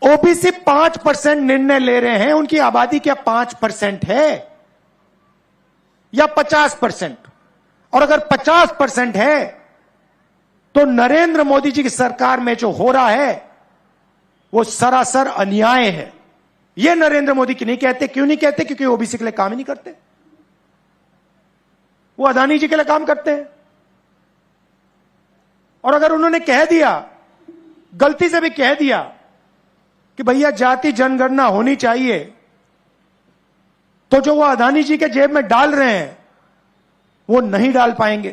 OBC 5% निर्णय ले रहे हैं, उनकी आबादी क्या 5% है या 50%? और अगर 50% है तो नरेंद्र मोदी जी की सरकार में जो हो रहा है वो सरासर अन्याय है। ये नरेंद्र मोदी की नहीं कहते। क्यों नहीं कहते? क्योंकि ओबीसी के लिए काम ही नहीं करते, वो अदानी जी के लिए काम करते हैं। और अगर उन्होंने कह दिया, गलती से भी कह दिया कि भैया जाति जनगणना होनी चाहिए, तो जो वो अदानी जी के जेब में डाल रहे हैं वो नहीं डाल पाएंगे।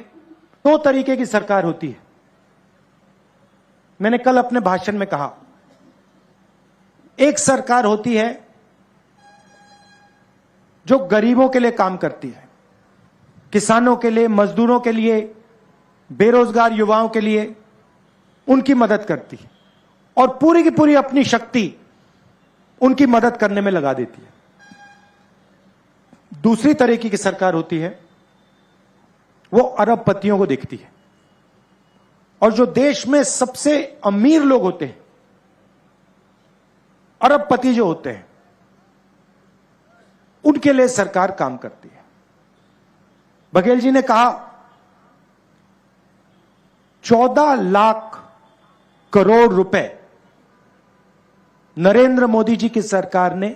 दो तरीके की सरकार होती है। मैंने कल अपने भाषण में कहा, एक सरकार होती है जो गरीबों के लिए काम करती है, किसानों के लिए, मजदूरों के लिए, बेरोजगार युवाओं के लिए उनकी मदद करती है और पूरी की पूरी अपनी शक्ति उनकी मदद करने में लगा देती है। दूसरी तरीके की सरकार होती है वो अरबपतियों को देखती है और जो देश में सबसे अमीर लोग होते हैं, अरबपति जो होते हैं, उनके लिए सरकार काम करती है। बघेल जी ने कहा 14 लाख करोड़ रुपए नरेंद्र मोदी जी की सरकार ने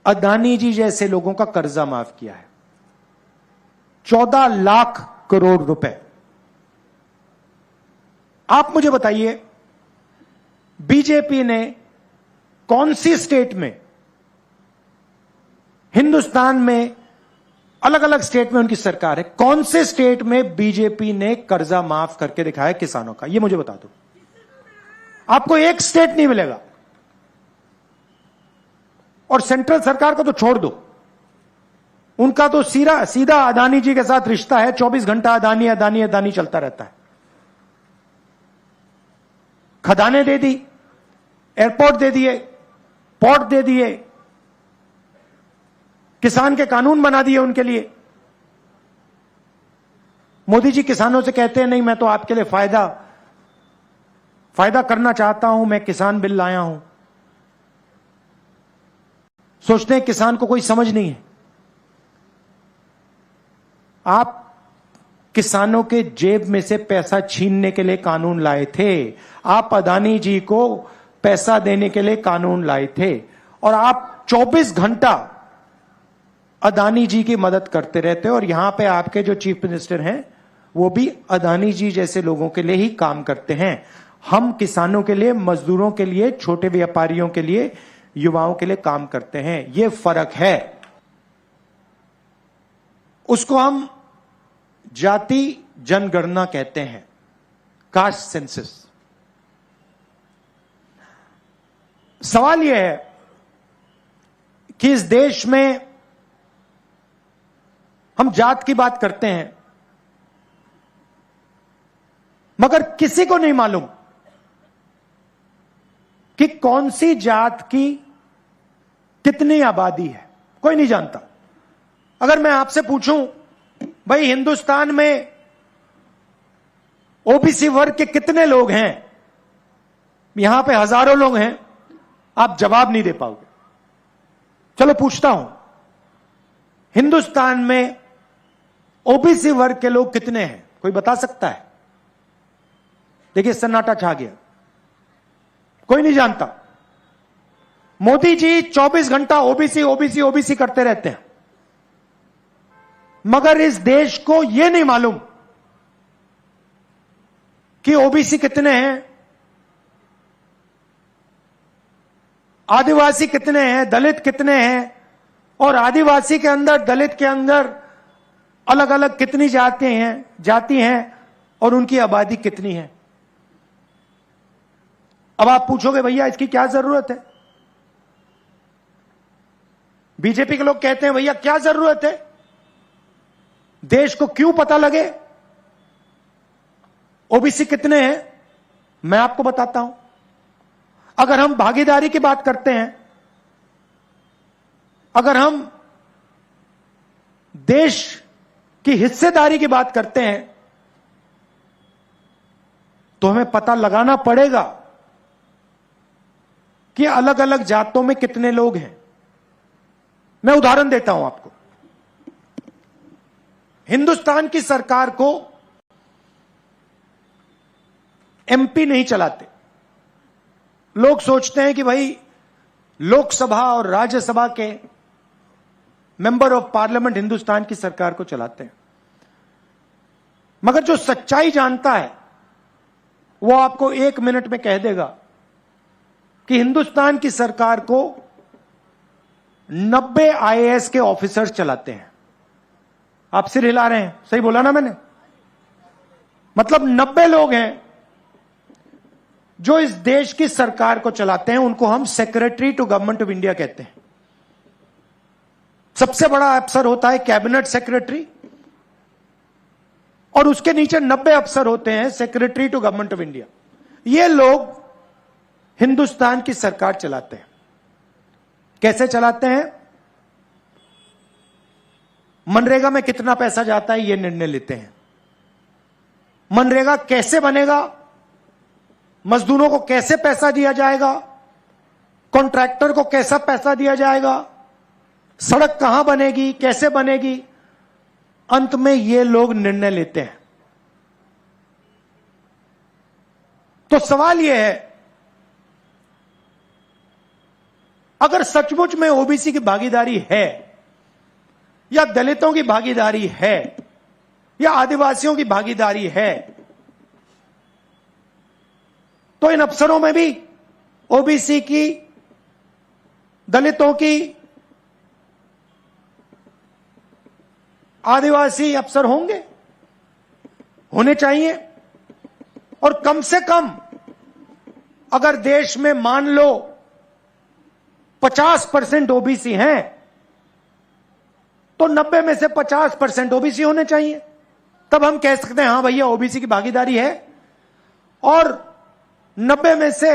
अदानी जी जैसे लोगों का कर्जा माफ किया है। 14 लाख करोड़ रुपए। आप मुझे बताइए, बीजेपी ने कौन सी स्टेट में, हिंदुस्तान में अलग अलग स्टेट में उनकी सरकार है, कौन से स्टेट में बीजेपी ने कर्जा माफ करके दिखाया किसानों का? ये मुझे बता दो। आपको एक स्टेट नहीं मिलेगा। और सेंट्रल सरकार को तो छोड़ दो, उनका तो सीधा अदानी जी के साथ रिश्ता है। 24 घंटा अदानी अदानी अदानी चलता रहता है। खदानें दे दी, एयरपोर्ट दे दिए, पोर्ट दे दिए, किसान के कानून बना दिए उनके लिए। मोदी जी किसानों से कहते हैं नहीं, मैं तो आपके लिए फायदा करना चाहता हूं, मैं किसान बिल लाया हूं। सोचते हैं किसान को कोई समझ नहीं है। आप किसानों के जेब में से पैसा छीनने के लिए कानून लाए थे। आप अदानी जी को पैसा देने के लिए कानून लाए थे और आप 24 घंटा अदानी जी की मदद करते रहते हो। और यहां पे आपके जो चीफ मिनिस्टर हैं वो भी अदानी जी जैसे लोगों के लिए ही काम करते हैं। हम किसानों के लिए, मजदूरों के लिए, छोटे व्यापारियों के लिए, युवाओं के लिए काम करते हैं। ये फर्क है। उसको हम जाति जनगणना कहते हैं, कास्ट सेंसस। सवाल यह है कि इस देश में हम जात की बात करते हैं मगर किसी को नहीं मालूम कि कौन सी जात की कितनी आबादी है। कोई नहीं जानता। अगर मैं आपसे पूछूं भाई हिंदुस्तान में ओबीसी वर्ग के कितने लोग हैं, यहां पे हजारों लोग हैं, आप जवाब नहीं दे पाओगे। चलो पूछता हूं, हिंदुस्तान में ओबीसी वर्ग के लोग कितने हैं? कोई बता सकता है? देखिए सन्नाटा छा गया, कोई नहीं जानता। मोदी जी 24 घंटा ओबीसी ओबीसी ओबीसी करते रहते हैं मगर इस देश को यह नहीं मालूम कि ओबीसी कितने हैं, आदिवासी कितने हैं, दलित कितने हैं, और आदिवासी के अंदर, दलित के अंदर अलग अलग कितनी जाति हैं और उनकी आबादी कितनी है। अब आप पूछोगे भैया इसकी क्या जरूरत है? बीजेपी के लोग कहते हैं भैया क्या जरूरत है, देश को क्यों पता लगे ओबीसी कितने हैं? मैं आपको बताता हूं। अगर हम भागीदारी की बात करते हैं, अगर हम देश की हिस्सेदारी की बात करते हैं, तो हमें पता लगाना पड़ेगा कि अलग अलग जातों में कितने लोग हैं। मैं उदाहरण देता हूं आपको। हिंदुस्तान की सरकार को एमपी नहीं चलाते। लोग सोचते हैं कि भाई लोकसभा और राज्यसभा के मेंबर ऑफ पार्लियामेंट हिंदुस्तान की सरकार को चलाते हैं, मगर जो सच्चाई जानता है वो आपको 1 मिनट में कह देगा कि हिंदुस्तान की सरकार को 90 आईएएस के ऑफिसर्स चलाते हैं। आप सिर हिला रहे हैं, सही बोला ना मैंने? मतलब 90 लोग हैं जो इस देश की सरकार को चलाते हैं। उनको हम secretary to government of India कहते हैं। सबसे बड़ा अफसर होता है कैबिनेट सेक्रेटरी, और उसके नीचे 90 अफसर होते हैं secretary to government of India. ये लोग हिंदुस्तान की सरकार चलाते हैं। कैसे चलाते हैं? मनरेगा में कितना पैसा जाता है ये निर्णय लेते हैं। मनरेगा कैसे बनेगा, मजदूरों को कैसे पैसा दिया जाएगा, कॉन्ट्रैक्टर को कैसा पैसा दिया जाएगा, सड़क कहां बनेगी, कैसे बनेगी, अंत में ये लोग निर्णय लेते हैं। तो सवाल यह है, अगर सचमुच में ओबीसी की भागीदारी है, या दलितों की भागीदारी है, या आदिवासियों की भागीदारी है, तो इन अफसरों में भी ओबीसी की, दलितों की, आदिवासी अफसर होने चाहिए। और कम से कम अगर देश में मान लो 50% ओबीसी हैं, तो 90 में से 50% ओबीसी होने चाहिए। तब हम कह सकते हैं हां भैया ओबीसी की भागीदारी है। और 90 में से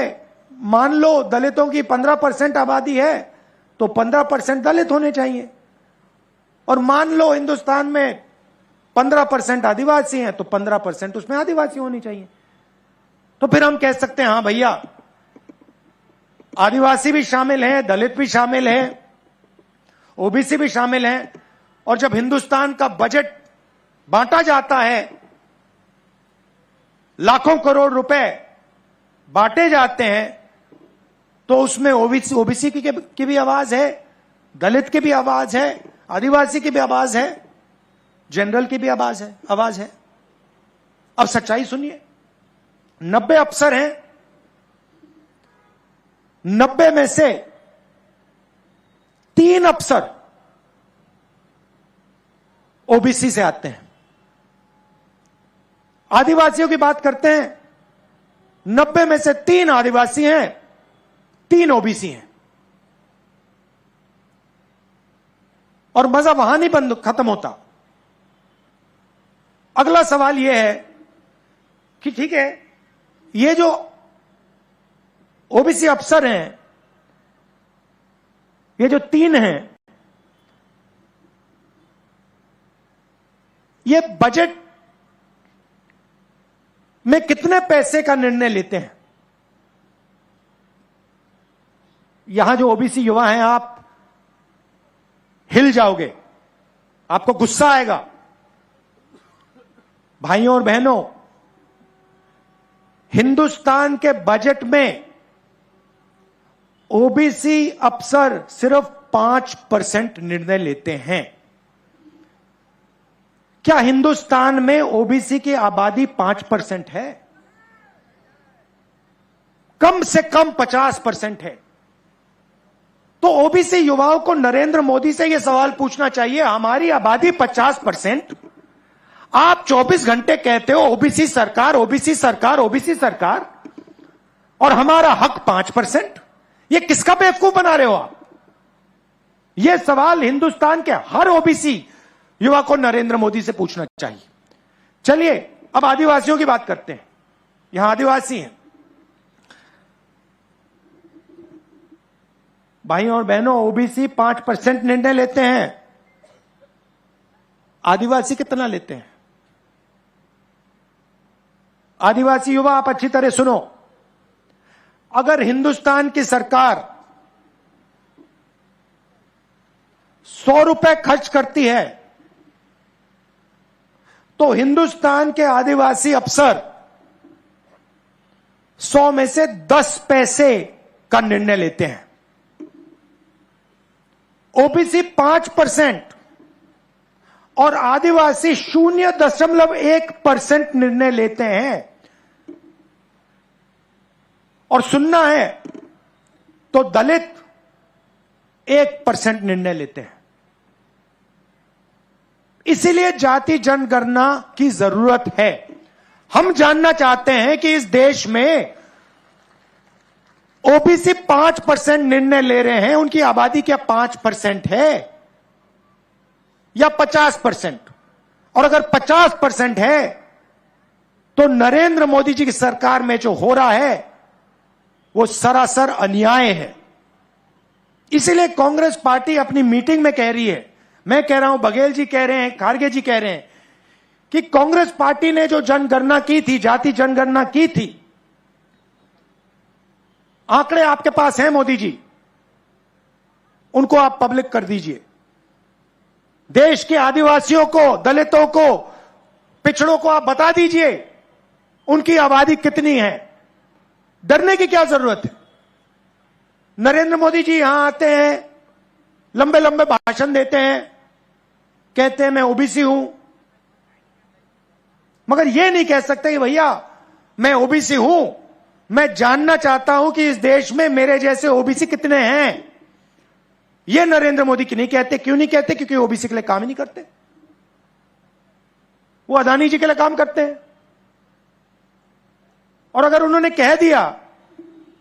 मान लो दलितों की 15% आबादी है, तो 15% दलित होने चाहिए। और मान लो हिंदुस्तान में 15% आदिवासी हैं, तो 15% उसमें आदिवासी होनी चाहिए। तो फिर हम कह सकते हैं हां भैया आदिवासी भी शामिल हैं, दलित भी शामिल हैं, ओबीसी भी शामिल हैं। और जब हिंदुस्तान का बजट बांटा जाता है, लाखों करोड़ रुपए बांटे जाते हैं, तो उसमें ओबीसी की भी आवाज है, दलित की भी आवाज है, आदिवासी की भी आवाज है, जनरल की भी आवाज है। अब सच्चाई सुनिए, 90 अफसर हैं, 90 में से 3 अफसर ओबीसी से आते हैं। आदिवासियों की बात करते हैं, 90 में से 3 आदिवासी हैं, 3 ओबीसी हैं। और मजा वहां नहीं बंद खत्म होता। अगला सवाल यह है कि ठीक है, ये जो ओबीसी अफसर हैं, ये जो 3 हैं, ये बजट में कितने पैसे का निर्णय लेते हैं? यहां जो ओबीसी युवा हैं, आप हिल जाओगे, आपको गुस्सा आएगा। भाइयों और बहनों, हिंदुस्तान के बजट में ओबीसी अफसर सिर्फ 5% निर्णय लेते हैं। क्या हिंदुस्तान में ओबीसी की आबादी 5% है? कम से कम 50% है। तो ओबीसी युवाओं को नरेंद्र मोदी से यह सवाल पूछना चाहिए, हमारी आबादी 50%, आप 24 घंटे कहते हो ओबीसी सरकार, ओबीसी सरकार, ओबीसी सरकार, और हमारा हक 5%। ये किसका बेवकूफ बना रहे हो आप? यह सवाल हिंदुस्तान के हर ओबीसी युवा को नरेंद्र मोदी से पूछना चाहिए। चलिए अब आदिवासियों की बात करते हैं। यहां आदिवासी हैं। भाइयों और बहनों, ओबीसी 5% निर्णय लेते हैं, आदिवासी कितना लेते हैं? आदिवासी युवा, आप अच्छी तरह सुनो, अगर हिंदुस्तान की सरकार 100 रुपए खर्च करती है तो हिंदुस्तान के आदिवासी अफसर 100 में से 10 पैसे का निर्णय लेते हैं। ओबीसी 5% और आदिवासी 0.1% निर्णय लेते हैं। और सुनना है तो दलित 1% निर्णय लेते हैं। इसीलिए जाति जनगणना की जरूरत है। हम जानना चाहते हैं कि इस देश में ओबीसी 5% निर्णय ले रहे हैं, उनकी आबादी क्या 5% है या 50%? और अगर 50% है तो नरेंद्र मोदी जी की सरकार में जो हो रहा है वो सरासर अन्याय है। इसीलिए कांग्रेस पार्टी अपनी मीटिंग में कह रही है, मैं कह रहा हूं, बघेल जी कह रहे हैं, खारगे जी कह रहे हैं कि कांग्रेस पार्टी ने जो जनगणना की थी, जाति जनगणना की थी, आंकड़े आपके पास हैं मोदी जी, उनको आप पब्लिक कर दीजिए। देश के आदिवासियों को, दलितों को, पिछड़ों को आप बता दीजिए उनकी आबादी कितनी है। डरने की क्या जरूरत है? नरेंद्र मोदी जी यहां आते हैं, लंबे लंबे भाषण देते हैं, कहते हैं मैं ओबीसी हूं, मगर यह नहीं कह सकते कि भैया मैं ओबीसी हूं, मैं जानना चाहता हूं कि इस देश में मेरे जैसे ओबीसी कितने हैं। यह नरेंद्र मोदी की नहीं कहते। क्यों नहीं कहते? क्योंकि ओबीसी के लिए काम ही नहीं करते, वो अदानी जी के लिए काम करते हैं। और अगर उन्होंने कह दिया,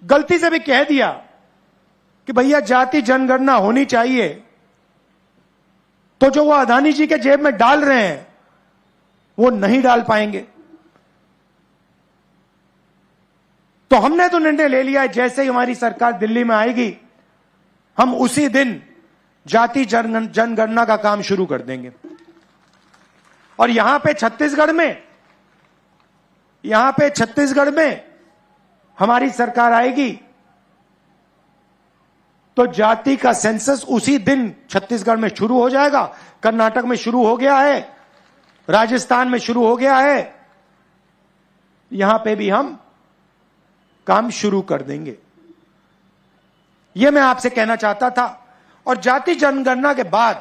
गलती से भी कह दिया कि भैया जाति जनगणना होनी चाहिए, तो जो वो अदानी जी के जेब में डाल रहे हैं वो नहीं डाल पाएंगे। तो हमने तो निर्णय ले लिया है, जैसे ही हमारी सरकार दिल्ली में आएगी हम उसी दिन जाति जनगणना का काम शुरू कर देंगे। और यहां पे छत्तीसगढ़ में हमारी सरकार आएगी तो जाति का सेंसस उसी दिन छत्तीसगढ़ में शुरू हो जाएगा। कर्नाटक में शुरू हो गया है, राजस्थान में शुरू हो गया है, यहां पे भी हम काम शुरू कर देंगे। यह मैं आपसे कहना चाहता था। और जाति जनगणना के बाद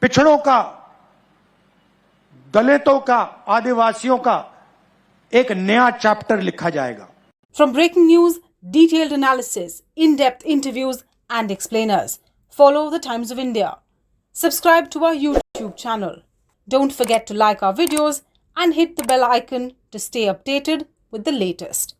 पिछड़ों का, दलितों का, आदिवासियों का एक नया चैप्टर लिखा जाएगा। From breaking news, detailed analysis, in-depth interviews and explainers, follow the Times of India. Subscribe to our YouTube channel. Don't forget to like our videos and hit the bell icon to stay updated with the latest.